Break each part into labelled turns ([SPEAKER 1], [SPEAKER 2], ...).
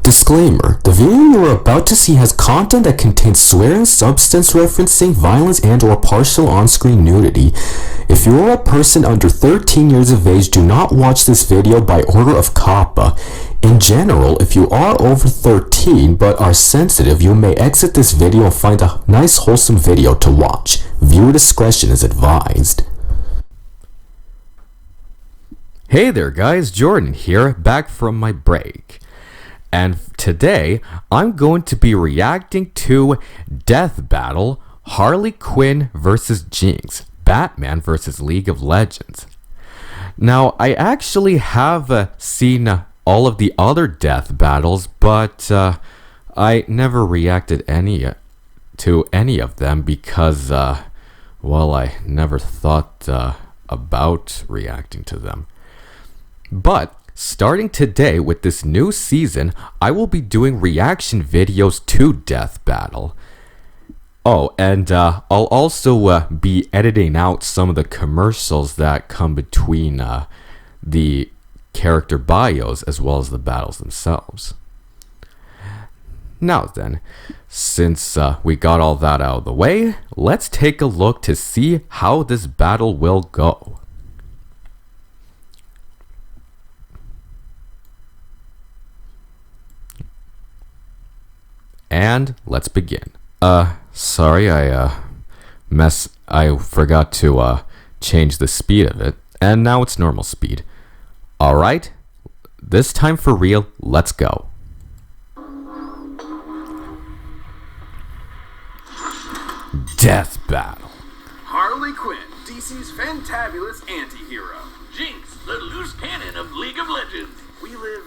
[SPEAKER 1] Disclaimer: the video you are about to see has content that contains swearing, substance referencing, violence, and/or partial on-screen nudity. If you are a person under 13 years of age, do not watch this video by order of COPPA. In general, if you are over 13 but are sensitive, you may exit this video and find a nice wholesome video to watch. Viewer discretion is advised.
[SPEAKER 2] Hey there guys, Jordan here, back from my break. And today, I'm going to be reacting to Death Battle, Harley Quinn vs. Jinx, Batman vs. League of Legends. Now, I actually have seen all of the other Death Battles, but I never reacted to any of them because, well, I never thought about reacting to them. But starting today with this new season, I will be doing reaction videos to Death Battle. Oh, and I'll also be editing out some of the commercials that come between the character bios as well as the battles themselves. Now then, since we got all that out of the way, let's take a look to see how this battle will go. And let's begin. Sorry, I forgot to change the speed of it, and now it's normal speed. Alright, this time for real, let's go. Death Battle.
[SPEAKER 3] Harley Quinn, DC's fantabulous anti-hero.
[SPEAKER 4] Jinx, the loose cannon of League of Legends.
[SPEAKER 3] We live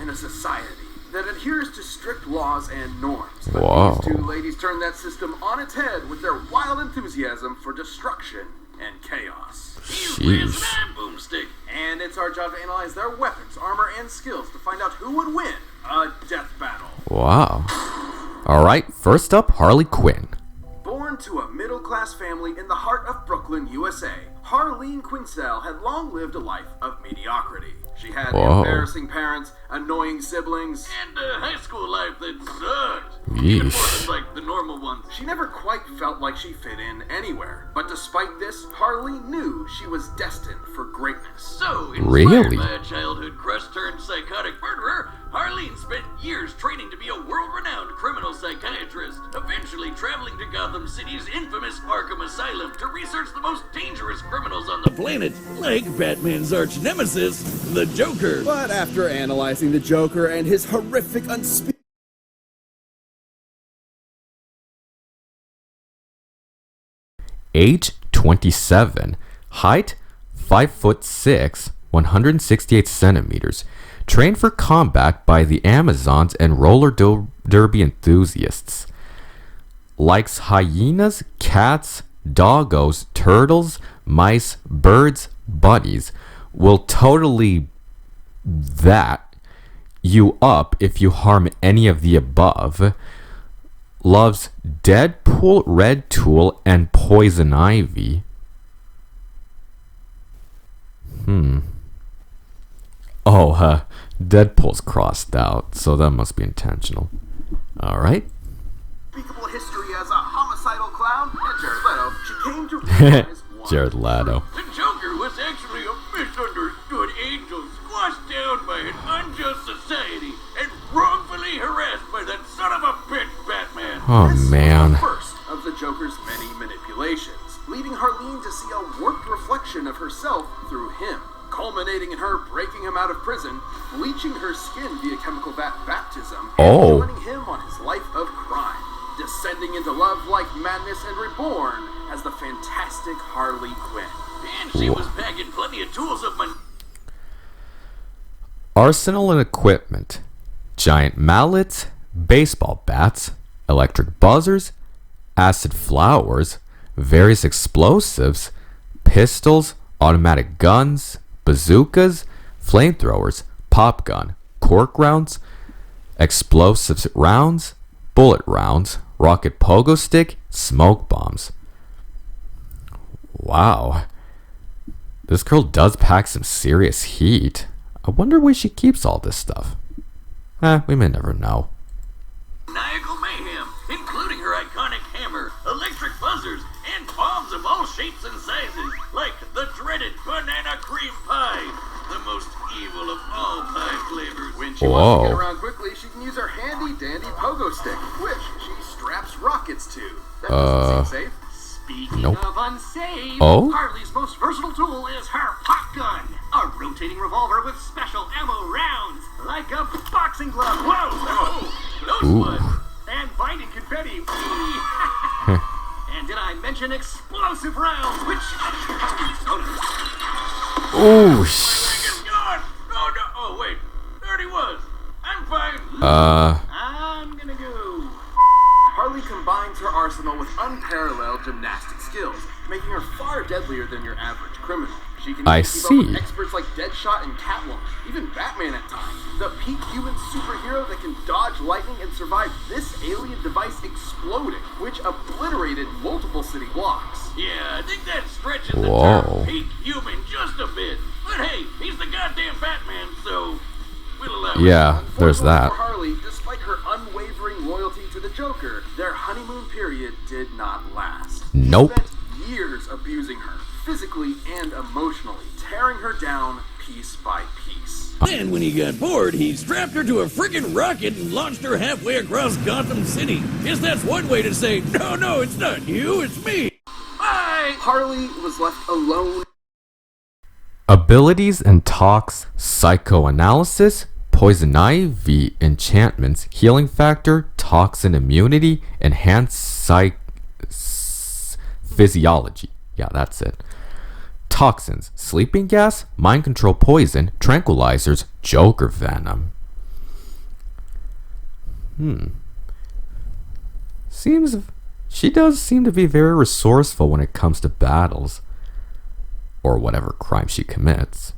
[SPEAKER 3] in a society that adheres to strict laws and norms.
[SPEAKER 2] Whoa.
[SPEAKER 3] But these two ladies turn that system on its head with their wild enthusiasm for destruction and chaos.
[SPEAKER 4] He wears an iron boomstick.
[SPEAKER 3] And it's our job to analyze their weapons, armor, and skills to find out who would win a death battle.
[SPEAKER 2] Wow. Alright, first up, Harley Quinn.
[SPEAKER 3] Born to a middle-class family in the heart of Brooklyn, USA, Harleen Quinzel had long lived a life of mediocrity. She had embarrassing parents, annoying siblings,
[SPEAKER 4] And a high school life that sucked.
[SPEAKER 2] Yeesh.
[SPEAKER 4] Even more than like the normal ones.
[SPEAKER 3] She never quite felt like she fit in anywhere. But despite this, Harley knew she was destined for greatness.
[SPEAKER 4] So, inspired
[SPEAKER 2] Really?
[SPEAKER 4] by a childhood crush turned psychotic murderer, Harleen spent years training to be a world-renowned criminal psychiatrist, eventually traveling to Gotham City's infamous Arkham Asylum to research the most dangerous criminals on the planet, like Batman's arch nemesis, the Joker.
[SPEAKER 5] But after analyzing the Joker and his horrific
[SPEAKER 2] Age 27. Height 5'6", 168 centimeters. Trained for combat by the Amazons and roller derby enthusiasts. Likes hyenas, cats, doggos, turtles, mice, birds, bunnies. Will totally that you up if you harm any of the above. Loves Deadpool, Red Tool, and Poison Ivy. Oh, Deadpool's crossed out, so that must be intentional. Alright.
[SPEAKER 3] Unspeakable history as a homicidal clown, and Jared Leto, she came to realize
[SPEAKER 2] Jared Leto.
[SPEAKER 4] The Joker was actually a misunderstood angel squashed down by an unjust society and wrongfully harassed by that son of a bitch Batman.
[SPEAKER 2] Oh
[SPEAKER 3] This was
[SPEAKER 2] man.
[SPEAKER 3] the first of the Joker's many manipulations, leading Harleen to see a warped reflection of herself through him, culminating in her breaking him out of prison, bleaching her skin via chemical baptism, and joining him on his life of crime, descending into love like madness and reborn as the fantastic Harley Quinn.
[SPEAKER 4] And she was packing plenty of tools up my...
[SPEAKER 2] Arsenal and equipment. Giant mallets, baseball bats, electric buzzers, acid flowers, various explosives, pistols, automatic guns, bazookas, flamethrowers, pop gun, cork rounds, explosive rounds, bullet rounds, rocket pogo stick, smoke bombs. Wow. This girl does pack some serious heat. I wonder where she keeps all this stuff. We may never know.
[SPEAKER 4] Maniacal mayhem, including her iconic hammer, electric buzzers, and bombs of all shapes and sizes, like the dreaded banana cream pie, the most evil of all pie flavors.
[SPEAKER 3] When she wants to get around quickly, she can use her handy-dandy pogo stick, which she straps rockets to. That doesn't seem safe.
[SPEAKER 4] Speaking
[SPEAKER 2] Nope.
[SPEAKER 4] of unsafe,
[SPEAKER 2] Oh?
[SPEAKER 4] Harley's most versatile tool is her pop gun, a rotating revolver with special ammo rounds, like a boxing glove. Whoa! Those
[SPEAKER 2] Ooh.
[SPEAKER 4] ones. And binding confetti. And did I mention explosive rounds, which...
[SPEAKER 2] Ooh,
[SPEAKER 4] It's gone! Oh, no! Oh, wait. There he was. I'm fine. I'm gonna go.
[SPEAKER 3] Harley combines her arsenal with unparalleled gymnastic skills, making her far deadlier than your average criminal. She can
[SPEAKER 2] I
[SPEAKER 3] even keep up with
[SPEAKER 2] see.
[SPEAKER 3] experts like Deadshot and Catwoman, even Batman at times. The peak human superhero that can dodge lightning and survive this alien device exploding, which obliterated multiple city blocks.
[SPEAKER 4] Yeah, I think that stretches the
[SPEAKER 2] Whoa.
[SPEAKER 4] term peak human just a bit. But hey, he's the goddamn Batman, so we'll allow it.
[SPEAKER 2] yeah, there's
[SPEAKER 3] Unfortunately
[SPEAKER 2] that.
[SPEAKER 3] For Harley, despite her unwavering loyalty to the Joker, their honeymoon period did not last.
[SPEAKER 2] Nope.
[SPEAKER 3] He spent years abusing her, physically and emotionally, tearing her down piece by piece.
[SPEAKER 6] Then, when he got bored, he strapped her to a friggin' rocket and launched her halfway across Gotham City. Guess that's one way to say, no, it's not you, it's me.
[SPEAKER 4] Bye!
[SPEAKER 3] Harley was left alone.
[SPEAKER 2] Abilities and talks, psychoanalysis, poison ivy enchantments, healing factor, toxin immunity, enhanced physiology. Yeah, that's it. Toxins, sleeping gas, mind control poison, tranquilizers, Joker venom. She does seem to be very resourceful when it comes to battles. Or whatever crime she commits.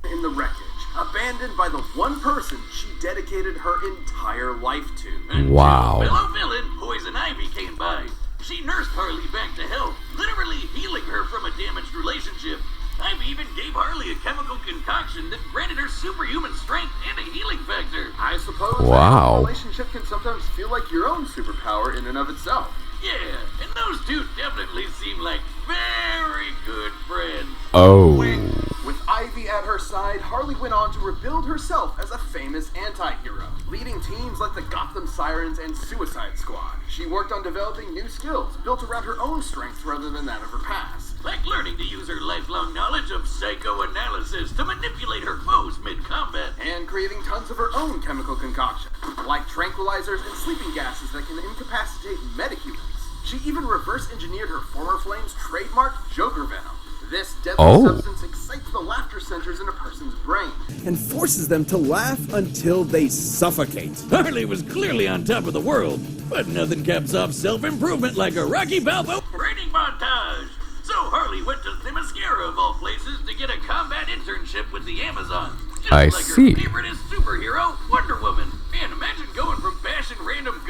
[SPEAKER 3] In the wreckage, abandoned by the one person she dedicated her entire life to.
[SPEAKER 2] Wow.
[SPEAKER 4] Fellow villain Poison Ivy came by. She nursed Harley back to health, literally healing her from a damaged relationship. Ivy even gave Harley a chemical concoction that granted her superhuman strength and a healing factor.
[SPEAKER 3] I suppose
[SPEAKER 2] Wow.
[SPEAKER 3] a relationship can sometimes feel like your own superpower in and of itself.
[SPEAKER 4] Yeah, and those two definitely seem like very good friends.
[SPEAKER 2] Oh.
[SPEAKER 3] With Ivy at her side, Harley went on to rebuild herself as a famous anti-hero, leading teams like the Gotham Sirens and Suicide Squad. She worked on developing new skills, built around her own strengths rather than that of her past.
[SPEAKER 4] Like learning to use her lifelong knowledge of psychoanalysis to manipulate her foes mid-combat.
[SPEAKER 3] And creating tons of her own chemical concoctions, like tranquilizers and sleeping gases that can incapacitate metahumans. She even reverse engineered her former flame's trademark Joker venom. This deadly
[SPEAKER 2] Oh.
[SPEAKER 3] substance excites the laughter centers in a person's brain.
[SPEAKER 5] And forces them to laugh until they suffocate.
[SPEAKER 6] Harley was clearly on top of the world, but nothing caps off self-improvement like a Rocky Balboa.
[SPEAKER 4] Training montage. So Harley went to Themyscira of all places to get a combat internship with the Amazons. Just
[SPEAKER 2] I
[SPEAKER 4] like
[SPEAKER 2] see.
[SPEAKER 4] her favoriteest superhero, Wonder Woman. Man, imagine going from bashing random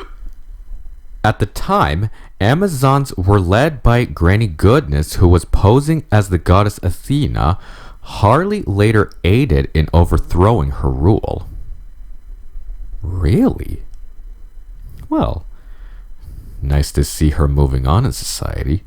[SPEAKER 2] At the time, Amazons were led by Granny Goodness, who was posing as the goddess Athena. Harley later aided in overthrowing her rule. Really? Well, nice to see her moving on in society.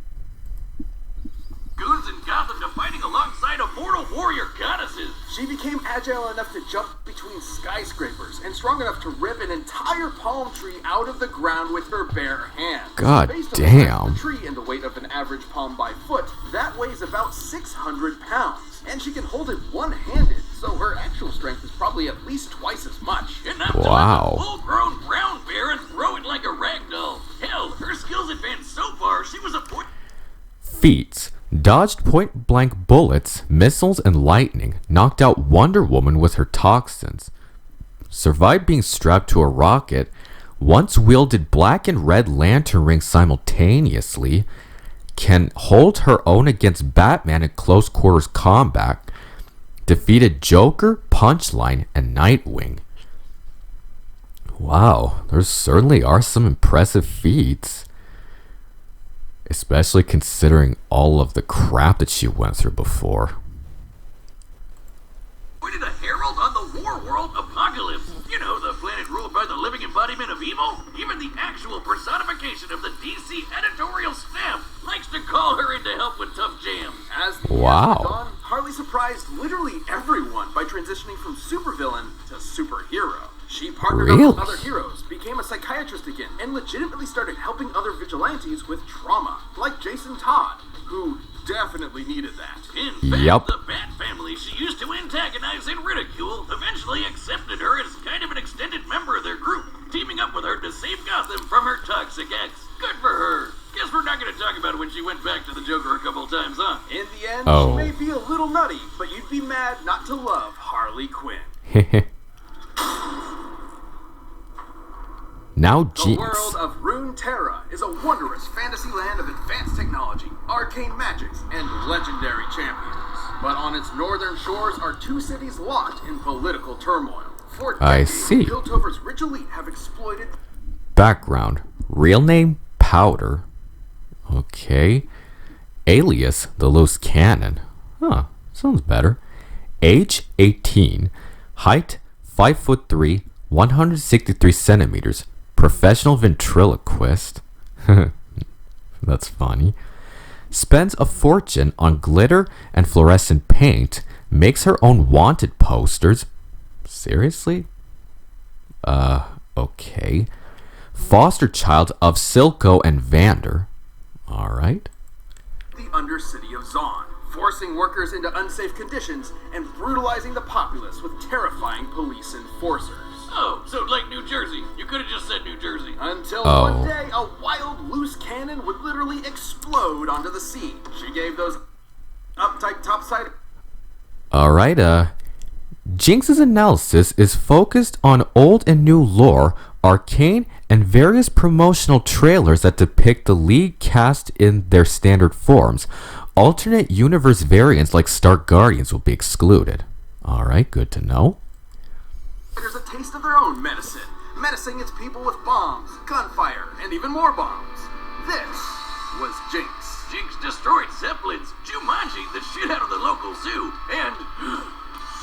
[SPEAKER 4] goons in Gotham to fighting alongside immortal warrior goddesses.
[SPEAKER 3] She became agile enough to jump between skyscrapers and strong enough to rip an entire palm tree out of the ground with her bare hands.
[SPEAKER 2] God
[SPEAKER 3] Based on the size
[SPEAKER 2] damn.
[SPEAKER 3] of the tree and the weight of an average palm by foot, that weighs about 600 pounds. And she can hold it one-handed, so her actual strength is probably at least twice as much.
[SPEAKER 4] Enough
[SPEAKER 2] Wow.
[SPEAKER 4] to lift a full-grown brown bear and throw it like a rag doll. Hell, her skills advanced so far, she was a point.
[SPEAKER 2] Feats. Dodged point-blank bullets, missiles, and lightning. Knocked out Wonder Woman with her toxins. Survived being strapped to a rocket. Once wielded black and red lantern rings simultaneously. Can hold her own against Batman in close quarters combat. Defeated Joker, Punchline, and Nightwing. Wow, there certainly are some impressive feats. Especially considering all of the crap that she went through before.
[SPEAKER 4] Pointed a herald on the war world apocalypse. You know, actual personification of the DC editorial staff, likes to call her in to help with tough jams.
[SPEAKER 3] As the
[SPEAKER 2] Wow.
[SPEAKER 3] years went on, Harley surprised literally everyone by transitioning from supervillain to superhero. She partnered up
[SPEAKER 2] Really?
[SPEAKER 3] with other heroes, became a psychiatrist again, and legitimately started helping other vigilantes with trauma, like Jason Todd, who definitely needed that.
[SPEAKER 4] In fact,
[SPEAKER 2] Yup.
[SPEAKER 4] the Bat family she used to antagonize and ridicule eventually accepted her as kind of an extended member of their group, teaming up with her to save Gotham from her toxic ex. Good for her. Guess we're not going to talk about when she went back to the Joker a couple times, huh?
[SPEAKER 3] In the end,
[SPEAKER 2] Oh.
[SPEAKER 3] she may be a little nutty, but you'd be mad not to love Harley Quinn.
[SPEAKER 2] Now
[SPEAKER 3] The
[SPEAKER 2] Jinx.
[SPEAKER 3] world of Runeterra is a wondrous fantasy land of advanced technology, arcane magics, and legendary champions. But on its northern shores are two cities locked in political turmoil. For
[SPEAKER 2] I
[SPEAKER 3] decades,
[SPEAKER 2] see.
[SPEAKER 3] Piltover's rich elite have exploited
[SPEAKER 2] Background. Real name, Powder. Okay. Alias, the Loose Cannon. Huh, sounds better. Age, 18. Height, 5'3", 163 centimeters. Professional ventriloquist. That's funny. Spends a fortune on glitter and fluorescent paint. Makes her own wanted posters. Seriously? Okay. Foster child of Silco and Vander. Alright.
[SPEAKER 3] the undercity of Zaun, forcing workers into unsafe conditions and brutalizing the populace with terrifying police enforcers.
[SPEAKER 4] Oh, so like New Jersey. You could have just said New Jersey.
[SPEAKER 3] Until
[SPEAKER 2] Oh.
[SPEAKER 3] one day, a wild, loose cannon would literally explode onto the scene. She gave those uptight topside.
[SPEAKER 2] Alright, Jinx's analysis is focused on old and new lore, arcane, and various promotional trailers that depict the League cast in their standard forms. Alternate universe variants like Stark Guardians will be excluded. Alright, good to know.
[SPEAKER 3] There's a taste of their own medicine, menacing its people with bombs, gunfire, and even more bombs. This was Jinx.
[SPEAKER 4] Jinx destroyed Zeppelins, Jumanji the shit out of the local zoo, and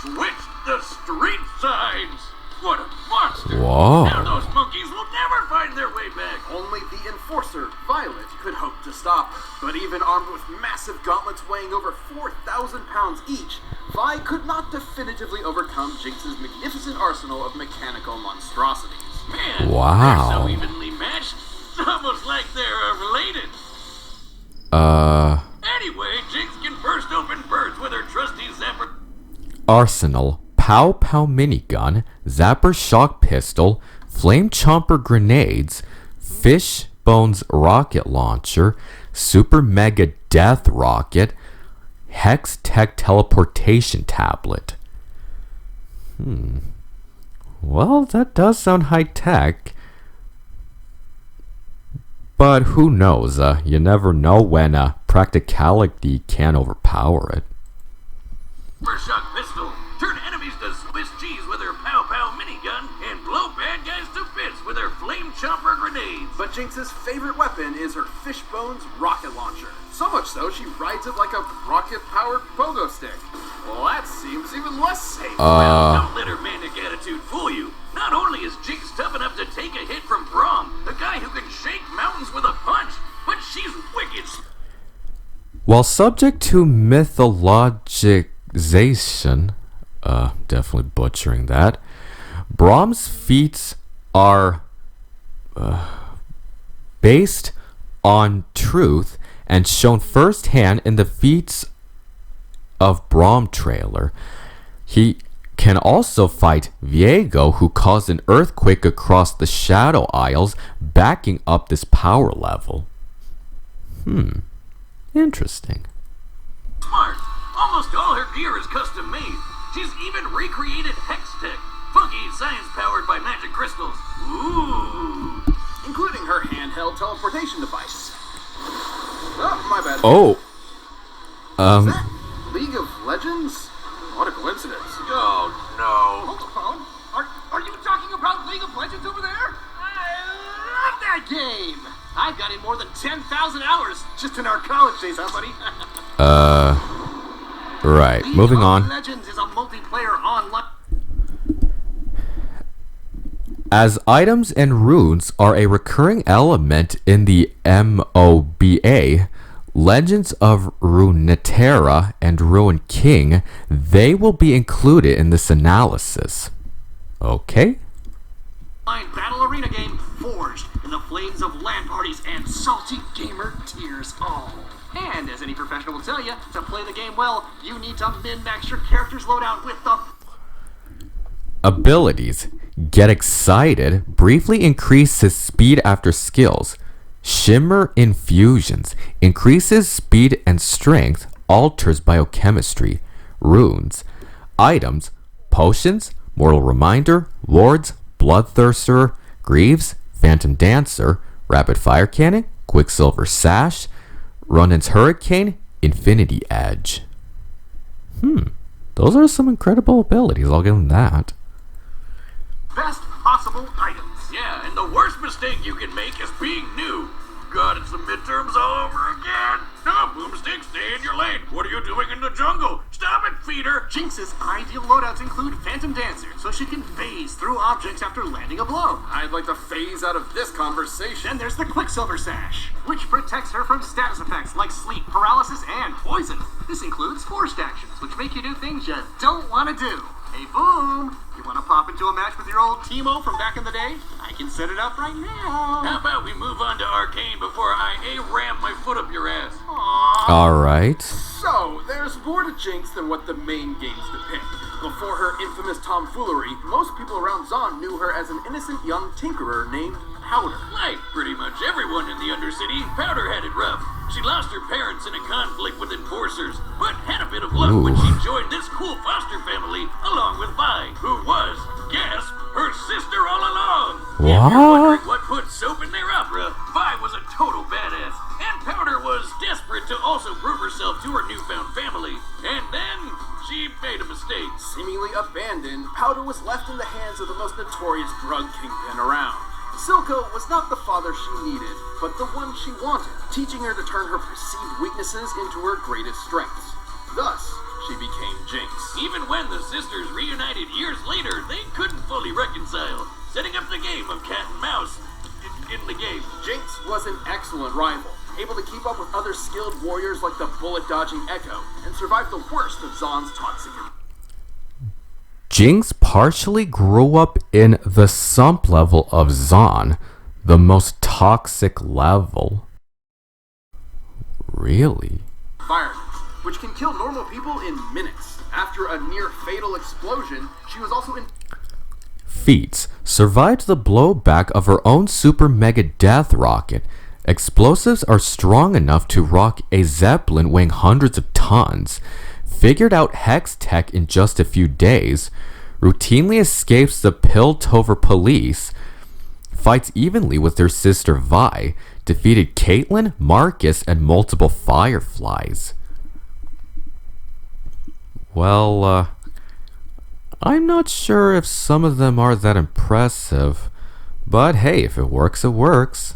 [SPEAKER 4] switched the street signs. What a monster!
[SPEAKER 2] Whoa.
[SPEAKER 4] Now those monkeys will never find their way back.
[SPEAKER 3] Only the enforcer, Violet, could hope to stop her. But even armed with massive gauntlets weighing over 4,000 pounds each, Vi could not definitively overcome Jinx's magnificent arsenal of mechanical monstrosities.
[SPEAKER 4] Man,
[SPEAKER 2] Wow.
[SPEAKER 4] they're so evenly matched. It's almost like they're related. Anyway, Jinx can burst open birds with her trusty zapper.
[SPEAKER 2] Arsenal, Pow Pow minigun, Zapper shock pistol, Flame Chomper grenades, Fish Bones rocket launcher, Super Mega Death rocket, Hex Tech teleportation tablet. Well, that does sound high tech. But who knows? You never know when practicality can overpower it.
[SPEAKER 4] Shock pistol. Turn enemies to Swiss cheese with her Pow Pow minigun and blow bad guys to bits with her Flame Chomper grenades.
[SPEAKER 3] But Jinx's favorite weapon is her Fishbones rocket launcher. So much so, she rides it like a rocket-powered pogo stick. Well, that seems even less safe.
[SPEAKER 4] Well, don't let her manic attitude fool you. Not only is Jinx tough enough to take a hit from Braum, the guy who can shake mountains with a punch, but she's wicked.
[SPEAKER 2] While subject to mythologization, definitely butchering that, Braum's feats are based on truth and shown firsthand in the Feats of Braum trailer. He can also fight Viego, who caused an earthquake across the Shadow Isles, backing up this power level. Interesting.
[SPEAKER 4] Smart. Almost all her gear is custom made. She's even recreated Hex Tech, funky science powered by magic crystals. Ooh.
[SPEAKER 3] Including her handheld teleportation device. Oh, my bad.
[SPEAKER 2] Oh,
[SPEAKER 3] Is that League of Legends? What a coincidence.
[SPEAKER 4] Oh no.
[SPEAKER 7] Hold the phone. Are you talking about League of Legends over there? I love that game. I've got in more than 10,000 hours just in our college days, huh, buddy?
[SPEAKER 2] right.
[SPEAKER 7] League
[SPEAKER 2] Moving
[SPEAKER 7] of
[SPEAKER 2] on.
[SPEAKER 7] Legends is a multiplayer online.
[SPEAKER 2] As items and runes are a recurring element in the MOBA, Legends of Runeterra and Ruin King, they will be included in this analysis. Okay?
[SPEAKER 7] Battle arena game forged in the flames of LAN parties and salty gamer tears. Oh. And as any professional will tell you, to play the game well, you need to min-max your character's loadout with the
[SPEAKER 2] Abilities. Get excited. Briefly increases speed after skills. Shimmer infusions. Increases speed and strength. Alters biochemistry. Runes. Items. Potions. Mortal Reminder. Wards. Bloodthirster. Greaves. Phantom Dancer. Rapid Fire Cannon. Quicksilver Sash. Ronin's Hurricane. Infinity Edge. Those are some incredible abilities. I'll give them that.
[SPEAKER 7] best possible items.
[SPEAKER 4] Yeah, and the worst mistake you can make is being new. God, it's the midterms all over again. No, Boomstick, stay in your lane. What are you doing in the jungle? Stop it, feeder.
[SPEAKER 7] Jinx's ideal loadouts include Phantom Dancer, so she can phase through objects after landing a blow.
[SPEAKER 3] I'd like to phase out of this conversation.
[SPEAKER 7] Then there's the Quicksilver Sash, which protects her from status effects like sleep, paralysis, and poison. This includes forced actions, which make you do things you don't want to do. Hey, Boom! You want to pop into a match with your old Teemo from back in the day? I can set it up right now.
[SPEAKER 4] How about we move on to Arcane before I ram my foot up your ass?
[SPEAKER 2] Alright.
[SPEAKER 3] So, there's more to Jinx than what the main games depict. Before her infamous tomfoolery, most people around Zaun knew her as an innocent young tinkerer named Powder.
[SPEAKER 4] Like pretty much everyone in the Undercity, Powder had it rough. She lost her parents in a conflict with enforcers, but had a bit of luck when she joined this cool foster family along with Vi, who was, guess, her sister all along. If you're wondering what put soap in their opera, Vi was a total badass, and Powder was desperate to also prove herself to her newfound family. And then she made a mistake.
[SPEAKER 3] Seemingly abandoned, Powder was left in the hands of the most notorious drug kingpin around. Silco was not the father she needed, but the one she wanted, teaching her to turn her perceived weaknesses into her greatest strengths. Thus, she became Jinx.
[SPEAKER 4] Even when the sisters reunited years later, they couldn't fully reconcile, setting up the game of cat and mouse in the game.
[SPEAKER 3] Jinx was an excellent rival, able to keep up with other skilled warriors like the bullet-dodging Echo, and survive the worst of Zaun's toxic.
[SPEAKER 2] Jinx partially grew up in the sump level of Zaun, the most toxic level. Really?
[SPEAKER 3] Environment, which can kill normal people in minutes. After a near-fatal explosion, she was also in...
[SPEAKER 2] Feats. Survived the blowback of her own super mega death rocket. Explosives are strong enough to rock a Zeppelin weighing hundreds of tons. Figured out Hex tech in just a few days, routinely escapes the Piltover police, fights evenly with their sister Vi, defeated Caitlyn, Marcus, and multiple Fireflies. Well, I'm not sure if some of them are that impressive, but hey, if it works, it works.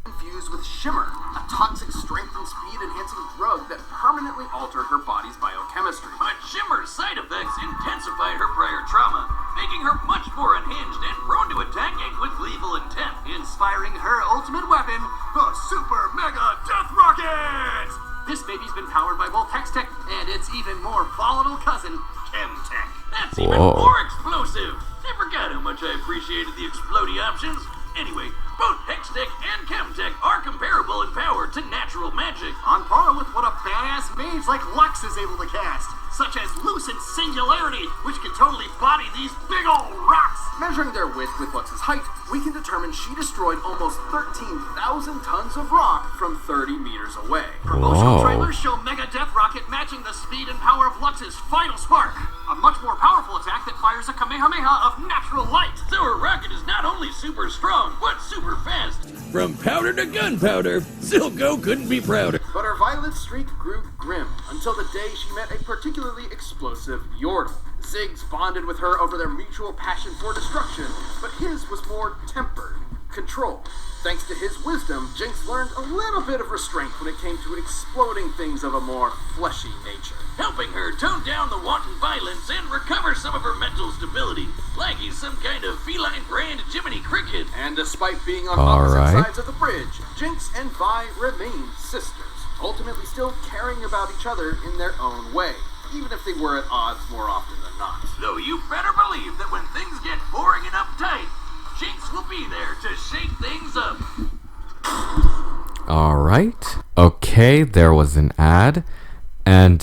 [SPEAKER 3] Infused with Shimmer, a toxic strength and speed enhancing drug that permanently altered her body's biochemistry.
[SPEAKER 4] But Shimmer's side effects intensified her prior trauma, making her much more unhinged and prone to attacking with lethal intent.
[SPEAKER 7] Inspiring her ultimate weapon, the Super Mega Death Rocket! This baby's been powered by both Hextech and its even more volatile cousin, Chemtech.
[SPEAKER 4] That's even more explosive. Never got how much I appreciated the explodey options. Anyway, both Hextech and Chemtech are comparable in power to natural magic.
[SPEAKER 7] On par with what a badass mage like Lux is able to cast, such as Lucent Singularity, which can totally body these big old rocks.
[SPEAKER 3] Measuring their width with Lux's height, we can determine she destroyed almost 13,000 tons of rock from 30 meters away.
[SPEAKER 7] Promotional trailers show Mega Death Rocket matching the speed and power of Lux's Final Spark, a much more powerful attack that fires a Kamehameha of natural light.
[SPEAKER 4] So her rocket is not only super strong, but super fast.
[SPEAKER 6] From powder to gunpowder, Silco couldn't be prouder.
[SPEAKER 3] But her violent streak grew grim until the day she met a particularly explosive Yordle. Ziggs bonded with her over their mutual passion for destruction, but his was more tempered. control. Thanks to his wisdom, Jinx learned a little bit of restraint when it came to exploding things of a more fleshy nature.
[SPEAKER 4] Helping her tone down the wanton violence and recover some of her mental stability, like he's some kind of feline brand Jiminy Cricket.
[SPEAKER 3] And despite being on
[SPEAKER 2] All
[SPEAKER 3] opposite
[SPEAKER 2] right.
[SPEAKER 3] sides of the bridge, Jinx and Vi remain sisters, ultimately still caring about each other in their own way, even if they were at odds more often than not.
[SPEAKER 4] So you better believe that when things get boring and uptight, Jinx will be there to shake things up.
[SPEAKER 2] Alright. Okay, there was an ad. And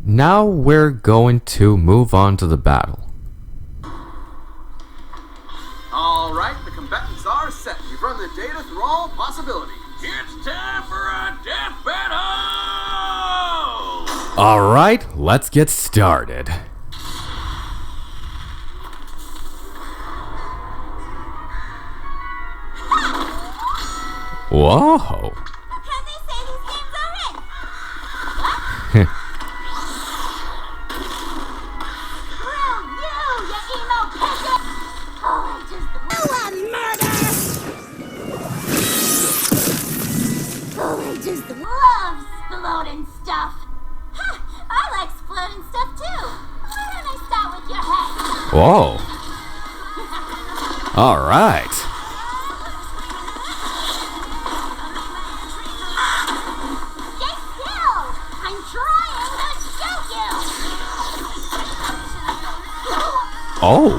[SPEAKER 2] now we're going to move on to the battle.
[SPEAKER 3] Alright, the combatants are set. We've run the data through all possibilities.
[SPEAKER 4] It's time for a death battle!
[SPEAKER 2] Alright, let's get started. Whoa.
[SPEAKER 8] Can they say these games are in? Screw you, you emo peasant! Oh, I just love murder! Oh, I just love exploding stuff. Huh, I like exploding stuff too. Why don't I start with your head?
[SPEAKER 2] Whoa. Alright.
[SPEAKER 8] Stay still! I'm trying to shoot you!
[SPEAKER 2] Oh.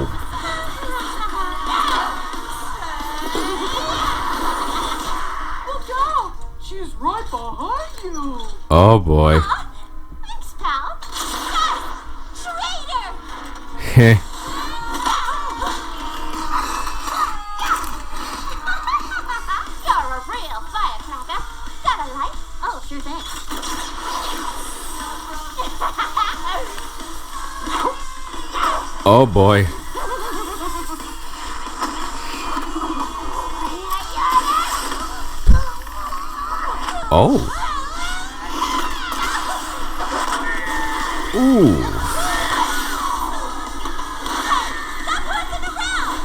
[SPEAKER 7] Look out! She's right behind you!
[SPEAKER 2] Oh boy.
[SPEAKER 8] Thanks, pal. Traitor!
[SPEAKER 2] Heh.
[SPEAKER 8] You're a real firecracker. Got a light? Oh, sure thing.
[SPEAKER 2] Oh boy. Oh. Ooh.
[SPEAKER 8] Stop horsing around!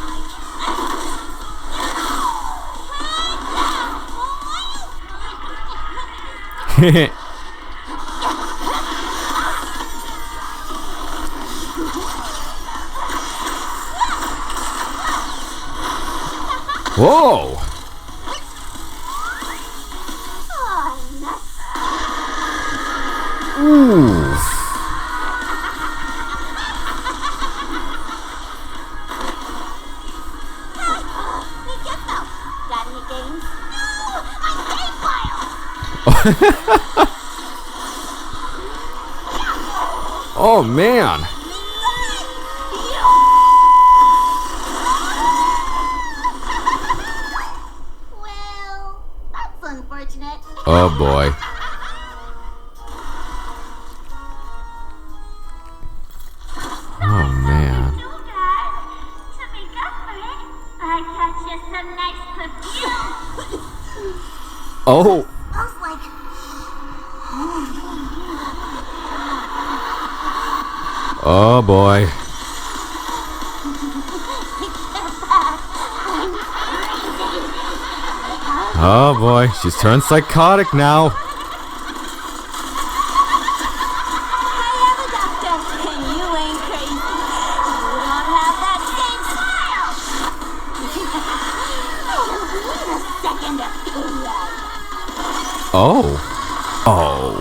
[SPEAKER 2] Whoa.
[SPEAKER 8] Oh, nuts.
[SPEAKER 2] Ooh.
[SPEAKER 8] Be careful. Got any games? No! My game file!
[SPEAKER 2] Oh man.
[SPEAKER 8] Well, that's unfortunate.
[SPEAKER 2] Oh boy. Oh man.
[SPEAKER 8] To make up for it, I got you some nice perfume.
[SPEAKER 2] Oh.
[SPEAKER 8] Smells like
[SPEAKER 2] Oh boy. Oh boy, she's turned psychotic now.
[SPEAKER 8] I am a doctor, and you ain't crazy. You don't have that same smile. Wait a second opinion.
[SPEAKER 2] Oh. Oh.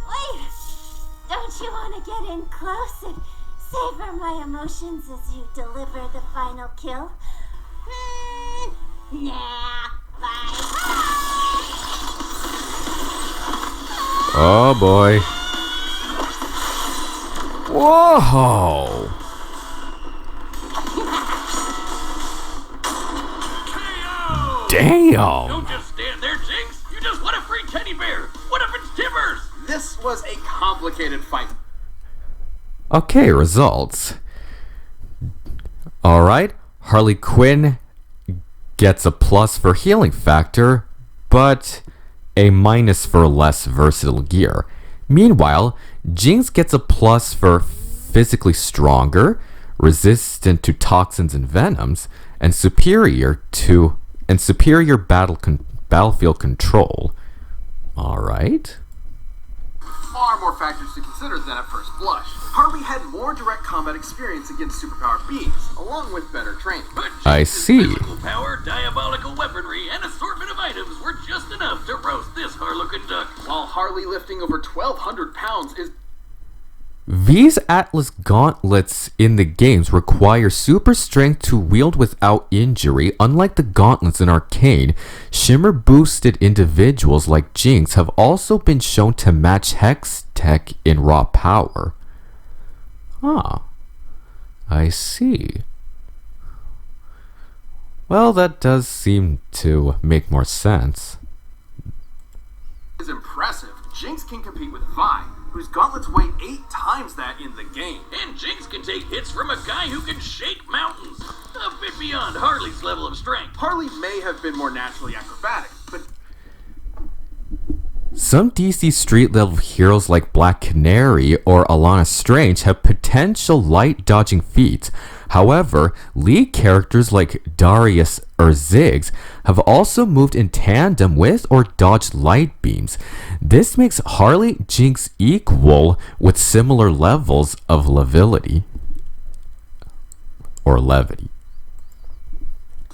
[SPEAKER 8] Wait, don't you want to get in close and savor my emotions as you deliver the final kill? Nah, bye.
[SPEAKER 2] Oh boy. Whoa. Damn.
[SPEAKER 4] Don't just stand there, Jinx. You just want a free teddy bear. What if it's Timbers?
[SPEAKER 3] This was a complicated fight.
[SPEAKER 2] Okay, results. Alright, Harley Quinn gets a plus for healing factor, but a minus for less versatile gear. Meanwhile, Jinx gets a plus for physically stronger, resistant to toxins and venoms, and superior battlefield control. Alright.
[SPEAKER 3] Far more factors to consider than at first blush. Harley had more direct combat experience against superpowered beings, along with better training.
[SPEAKER 4] But
[SPEAKER 2] I
[SPEAKER 4] Jinx's
[SPEAKER 2] see.
[SPEAKER 4] Physical power, diabolical weaponry, and assortment of items were just enough to roast this Harlequin duck.
[SPEAKER 3] While Harley lifting over 1,200 pounds is
[SPEAKER 2] These Atlas gauntlets in the games require super strength to wield without injury. Unlike the gauntlets in Arcane, Shimmer boosted individuals like Jinx have also been shown to match Hex Tech in raw power. Ah, I see. Well, that does seem to make more sense.
[SPEAKER 3] impressive. Jinx can compete with Vi, whose gauntlets weigh 8 times that in the game.
[SPEAKER 4] And Jinx can take hits from a guy who can shake mountains. A bit beyond Harley's level of strength.
[SPEAKER 3] Harley may have been more naturally acrobatic, but
[SPEAKER 2] Some DC street level heroes like Black Canary or Alana Strange have potential light dodging feats. However, lead characters like Darius or Ziggs have also moved in tandem with or dodged light beams. This makes Harley Jinx equal with similar levels of levility or levity.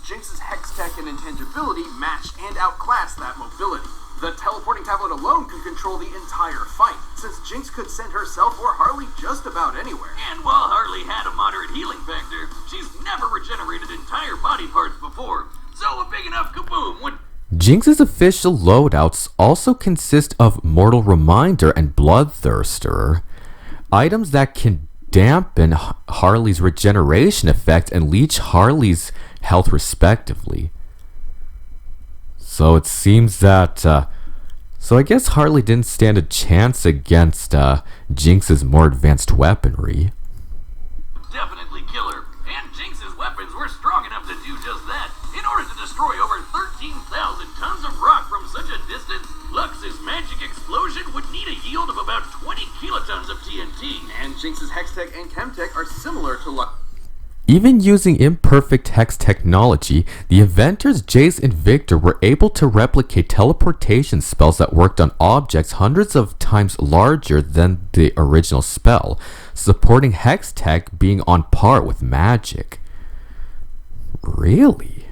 [SPEAKER 3] Jinx's Hex Tech and Intangibility matched and outclassed that mobility. The teleporting tablet alone could control the entire fight, since Jinx could send herself or Harley just about anywhere.
[SPEAKER 4] And while Harley had a moderate healing factor, she's never regenerated entire body parts before. So a big enough kaboom would...
[SPEAKER 2] Jinx's official loadouts also consist of Mortal Reminder and Bloodthirster, items that can dampen Harley's regeneration effect and leech Harley's health respectively. So it seems that, so I guess Harley didn't stand a chance against Jinx's more advanced weaponry.
[SPEAKER 4] Definitely killer. And Jinx's weapons were strong enough to do just that. In order to destroy over 13,000 tons of rock from such a distance, Lux's magic explosion would need a yield of about 20 kilotons of TNT.
[SPEAKER 3] And Jinx's Hextech and Chemtech are similar to Lux.
[SPEAKER 2] Even using imperfect hex technology, the inventors Jace and Victor were able to replicate teleportation spells that worked on objects hundreds of times larger than the original spell, supporting hex tech being on par with magic. Really?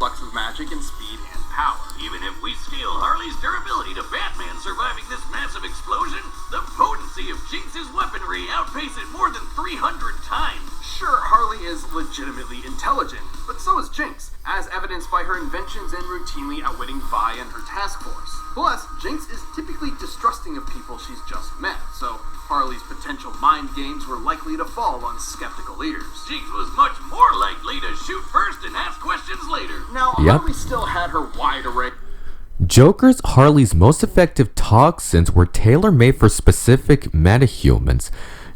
[SPEAKER 3] Lux's magic and speed and power.
[SPEAKER 4] Even if we steal Harley's durability to Batman surviving this massive explosion, the potency of Jinx's weaponry outpaces more than 300 times.
[SPEAKER 3] Sure, Harley is legitimately intelligent, but so is Jinx, as evidenced by her inventions and routinely outwitting Vi and her task force. Plus, Jinx is typically distrusting of people she's just met, so Harley's potential mind games were likely to fall on skeptical ears.
[SPEAKER 4] Jinx was much more likely to shoot first and ask questions later.
[SPEAKER 3] Now,
[SPEAKER 2] Yep.
[SPEAKER 3] Harley still had her wide array.
[SPEAKER 2] Joker's Harley's most effective toxins were tailor-made for specific metahumans.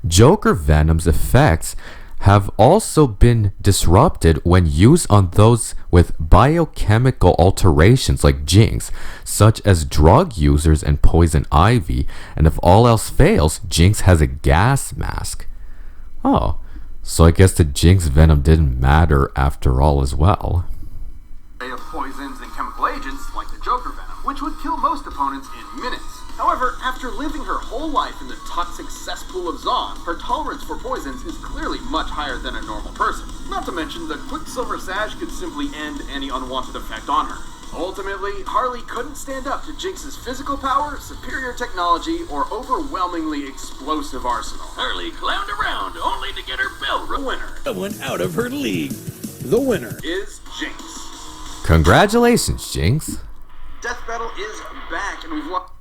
[SPEAKER 2] Joker Venom's effects have also been disrupted when used on those with biochemical alterations like Jinx, such as drug users and Poison Ivy, and if all else fails, Jinx has a gas mask. Oh, so I guess the Jinx Venom didn't matter after all as well.
[SPEAKER 3] Of poisons and chemical agents like the Joker Venom, which would kill most opponents in minutes. However, after living her whole life in the toxic cesspool of Zon, her tolerance for poisons is clearly much higher than a normal person. Not to mention, the Quicksilver Sash could simply end any unwanted effect on her. Ultimately, Harley couldn't stand up to Jinx's physical power, superior technology, or overwhelmingly explosive arsenal.
[SPEAKER 4] Harley clowned around only to get her bell
[SPEAKER 3] The winner
[SPEAKER 6] Someone out of her league. The winner.
[SPEAKER 3] is Jinx.
[SPEAKER 2] Congratulations, Jinx.
[SPEAKER 3] Death Battle is back, and we've lost.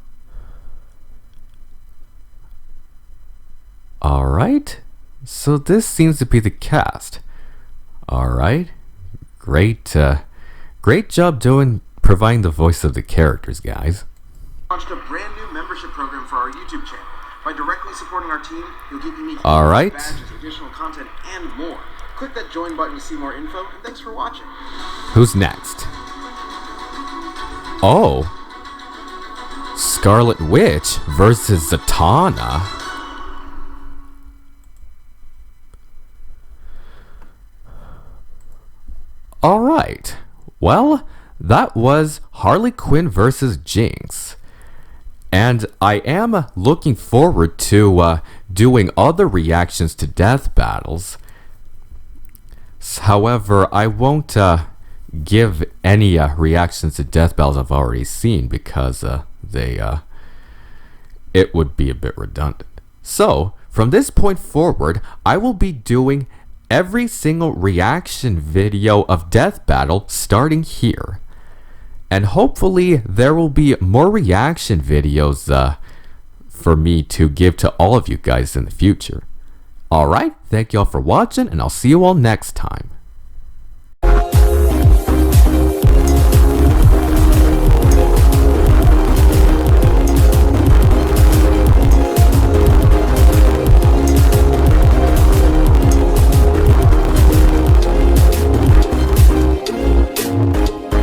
[SPEAKER 2] Alright, so this seems to be the cast. Alright, great job providing the voice of the characters, guys.
[SPEAKER 3] Launched a brand new membership program for our YouTube channel. By directly supporting our team, you'll get unique
[SPEAKER 2] Alright.
[SPEAKER 3] badges, additional content, and more. Click that join button to see more info, and thanks for watching.
[SPEAKER 2] Who's next? Oh, Scarlet Witch versus Zatanna. Alright, well, that was Harley Quinn versus Jinx. And I am looking forward to doing other reactions to death battles. However, I won't give any reactions to death battles I've already seen because it would be a bit redundant. So, from this point forward, I will be doing every single reaction video of Death Battle starting here. And hopefully there will be more reaction videos for me to give to all of you guys in the future. Alright, thank you all for watching, and I'll see you all next time.